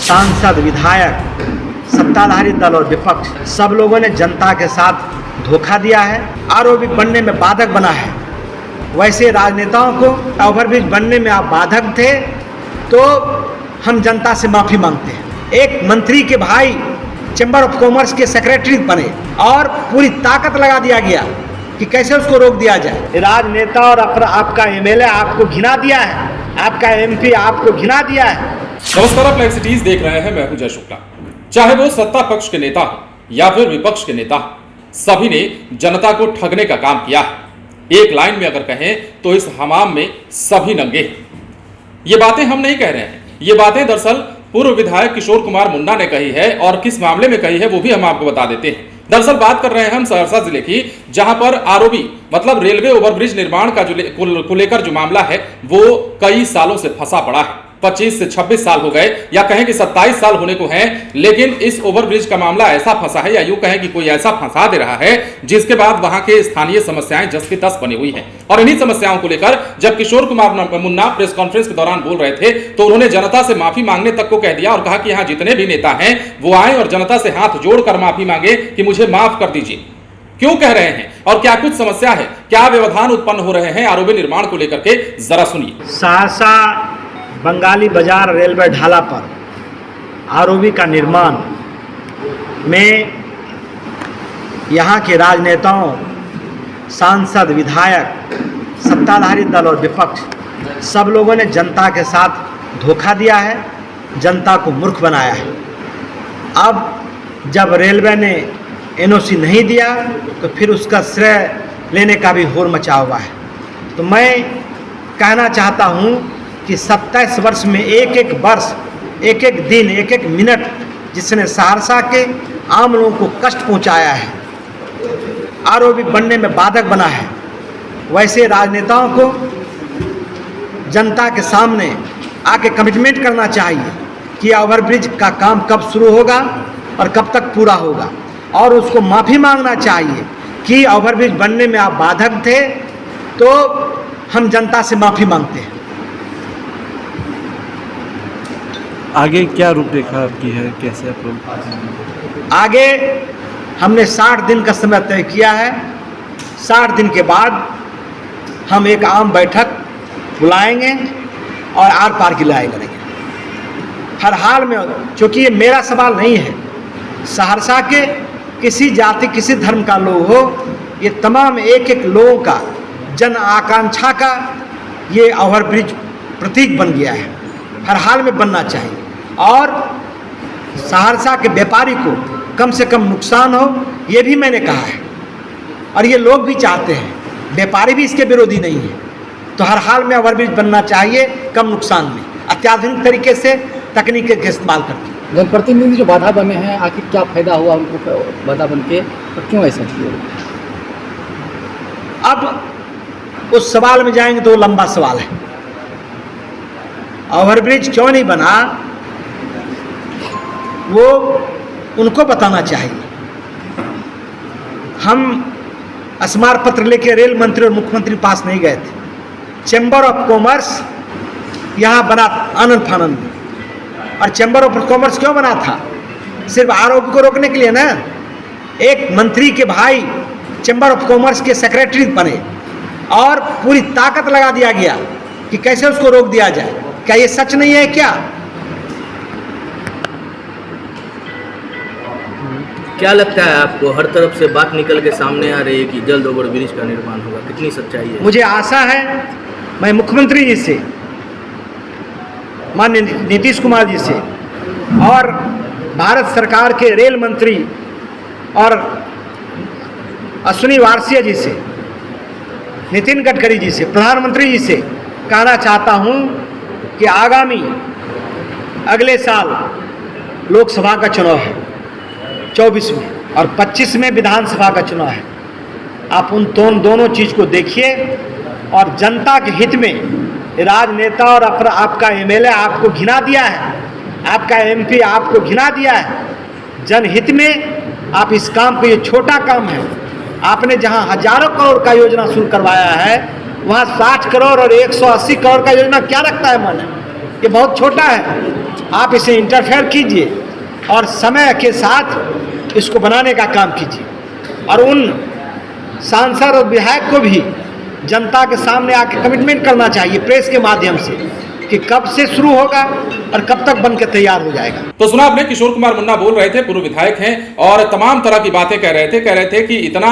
सांसद, विधायक, सत्ताधारी दल और विपक्ष सब लोगों ने जनता के साथ धोखा दिया है। आरोपी बनने में बाधक बना है। वैसे राजनेताओं को ओवरब्रिज बनने में आप बाधक थे तो हम जनता से माफ़ी मांगते हैं। एक मंत्री के भाई चैम्बर ऑफ कॉमर्स के सेक्रेटरी बने और पूरी ताकत लगा दिया गया कि कैसे उसको रोक दिया जाए। राजनेता और आपका एमएलए आपको घिना दिया है, आपका एमपी आपको घिना दिया है। नमस्कार, आप लाइव सिटीज देख रहे हैं। मैं हूं जय शुक्ला। चाहे वो सत्ता पक्ष के नेता हो या फिर विपक्ष के नेता, सभी ने जनता को ठगने का काम किया है। एक लाइन में अगर कहें तो इस हमाम में सभी नंगे हैं। ये बातें हम नहीं कह रहे हैं, ये बातें दरअसल पूर्व विधायक किशोर कुमार मुन्ना ने कही है और किस मामले में कही है वो भी हम आपको बता देते हैं। दरअसल बात कर रहे हैं हम सहरसा जिले की, जहां पर आरओबी मतलब रेलवे ओवरब्रिज निर्माण का को लेकर जो मामला है वो कई सालों से फंसा पड़ा है। 25 से 26 साल हो गए या कहें कि 27 साल होने को हैं, लेकिन इस ओवरब्रिज का मामला ऐसा फंसा है या यूं कहें कि कोई ऐसा फंसा दे रहा है जिसके बाद वहां के स्थानीय समस्याएं जस की तस बनी हुई हैं। और इन्हीं समस्याओं को लेकर जब किशोर कुमार मुन्ना प्रेस कॉन्फ्रेंस के दौरान बोल रहे थे तो उन्होंने जनता से माफी मांगने तक को कह दिया और कहा कि यहां जितने भी नेता हैं वो आए और जनता से हाथ जोड़कर माफी मांगे कि मुझे माफ कर दीजिए। क्यों कह रहे हैं और क्या कुछ समस्या है, क्या व्यवधान उत्पन्न हो रहे हैं आरओबी निर्माण को लेकर के, जरा सुनिए। सहरसा बंगाली बाजार रेलवे ढाला पर आरओबी का निर्माण में यहाँ के राजनेताओं, सांसद, विधायक, सत्ताधारी दल और विपक्ष सब लोगों ने जनता के साथ धोखा दिया है, जनता को मूर्ख बनाया है। अब जब रेलवे ने एनओसी नहीं दिया तो फिर उसका श्रेय लेने का भी होड़ मचा हुआ है। तो मैं कहना चाहता हूँ कि 27 वर्ष में एक एक वर्ष, एक एक दिन, एक एक मिनट जिसने सहरसा के आम लोगों को कष्ट पहुंचाया है, आरओबी बनने में बाधक बना है। वैसे राजनेताओं को जनता के सामने आके कमिटमेंट करना चाहिए कि ओवरब्रिज का काम कब शुरू होगा और कब तक पूरा होगा, और उसको माफ़ी मांगना चाहिए कि ओवरब्रिज बनने में आप बाधक थे तो हम जनता से माफ़ी मांगते हैं। आगे क्या रूपरेखा आपकी है, कैसे आप लोग आगे हमने 60 दिन का समय तय किया है। 60 दिन के बाद हम एक आम बैठक बुलाएंगे और आर पार की लड़ाई करेंगे। हर हाल में, चूँकि ये मेरा सवाल नहीं है, सहरसा के किसी जाति, किसी धर्म का लोग हो, ये तमाम एक एक लोगों का जन आकांक्षा का ये ओवरब्रिज प्रतीक बन गया है। हर हाल में बनना चाहिए और सहरसा के व्यापारी को कम से कम नुकसान हो, ये भी मैंने कहा है और ये लोग भी चाहते हैं। व्यापारी भी इसके विरोधी नहीं है। तो हर हाल में ओवरब्रिज बनना चाहिए, कम नुकसान में, अत्याधुनिक तरीके से, तकनीक के इस्तेमाल करके। जनप्रतिनिधि जो बाधा बने हैं, आखिर क्या फायदा हुआ उनको बाधा बन के, और क्यों ऐसा किया? अब उस सवाल में जाएंगे तो लंबा सवाल है। ओवरब्रिज क्यों नहीं बना वो उनको बताना चाहिए। हम स्मारक पत्र लेके रेल मंत्री और मुख्यमंत्री पास नहीं गए थे। चैम्बर ऑफ कॉमर्स यहाँ बना आनंद फानंद में, और चैम्बर ऑफ कॉमर्स क्यों बना था? सिर्फ आरोपी को रोकने के लिए ना। एक मंत्री के भाई चैम्बर ऑफ कॉमर्स के सेक्रेटरी बने और पूरी ताकत लगा दिया गया कि कैसे उसको रोक दिया जाए। क्या ये सच नहीं है क्या? क्या लगता है आपको, हर तरफ से बात निकल के सामने आ रही है कि जल्द ओवरब्रिज का निर्माण होगा, कितनी सच्चाई है? मुझे आशा है, मैं मुख्यमंत्री जी से, माननीय नीतीश कुमार जी से और भारत सरकार के रेल मंत्री और अश्विनी वारसिया जी से, नितिन गडकरी जी से, प्रधानमंत्री जी से कहना चाहता हूं कि आगामी अगले साल लोकसभा का चुनाव है 24 में और 25 में विधानसभा का चुनाव है। आप उन दोनों चीज़ को देखिए और जनता के हित में राजनेता और आपका एमएलए आपको घिना दिया है, आपका एमपी आपको घिना दिया है। जनहित में आप इस काम को, ये छोटा काम है, आपने जहां हजारों करोड़ का योजना शुरू करवाया है वहां 60 करोड़ और 180 करोड़ का योजना क्या रखता है माने? ये बहुत छोटा है। आप इसे इंटरफेयर कीजिए और समय के साथ इसको बनाने का काम कीजिए। और उन सांसद और विधायक को भी जनता के सामने आके कमिटमेंट करना चाहिए प्रेस के माध्यम से कि कब से शुरू होगा और कब तक बनकर तैयार हो जाएगा। तो सुना आपने, किशोर कुमार मुन्ना बोल रहे थे, पूर्व विधायक हैं और तमाम तरह की बातें कह रहे थे कि इतना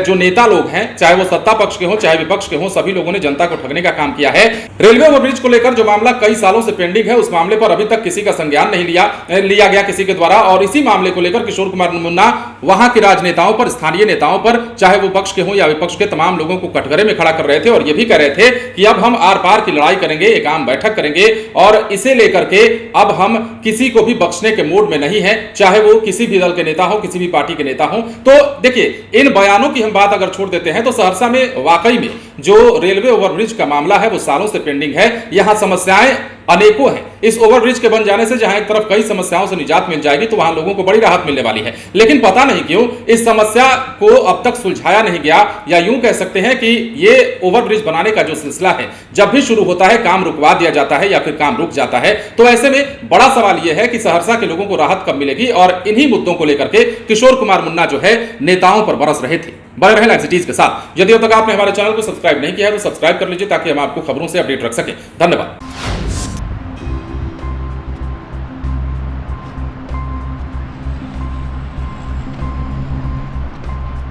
जो नेता लोग हैं, चाहे वो सत्ता पक्ष के हों चाहे विपक्ष के हों, सभी लोगों ने जनता को ठगने का काम किया है। रेलवे ओवरब्रिज को लेकर जो मामला कई सालों से पेंडिंग है, उस मामले पर अभी तक किसी का संज्ञान नहीं लिया गया किसी के द्वारा। और इसी मामले को लेकर किशोर कुमार मुन्ना वहां के राजनेताओं पर, स्थानीय नेताओं पर, चाहे वो पक्ष के हों या विपक्ष के, तमाम लोगों को कटघरे में खड़ा कर रहे थे और ये भी कह रहे थे कि अब हम आर पार की लड़ाई करेंगे, एक आम बैठक करेंगे और इसे लेकर के अब हम किसी को भी बख्शने के मूड में नहीं है, चाहे वो किसी भी दल के नेता हो, किसी भी पार्टी के नेता हो। तो देखिए, इन बयानों की हम बात अगर छोड़ देते हैं तो सहरसा में वाकई में जो रेलवे ओवरब्रिज का मामला है वो सालों से पेंडिंग है। यहां समस्याएं अनेकों हैं। इस ओवरब्रिज के बन जाने से जहां एक तरफ कई समस्याओं से निजात मिल जाएगी तो वहां लोगों को बड़ी राहत मिलने वाली है, लेकिन पता नहीं क्यों इस समस्या को अब तक सुलझाया नहीं गया, या यूं कह सकते हैं कि ये ओवरब्रिज बनाने का जो सिलसिला है, जब भी शुरू होता है काम रुकवा दिया जाता है या फिर काम रुक जाता है। तो ऐसे में बड़ा सवाल यह है कि सहरसा के लोगों को राहत कब मिलेगी, और इन्हीं मुद्दों को लेकर के किशोर कुमार मुन्ना जो है नेताओं पर बरस रहे थे। बने रहें लाइव सिटीज के साथ। यदि अब तक आपने हमारे चैनल को सब्सक्राइब नहीं किया है तो सब्सक्राइब कर लीजिए ताकि हम आपको खबरों से अपडेट रख सकें। धन्यवाद।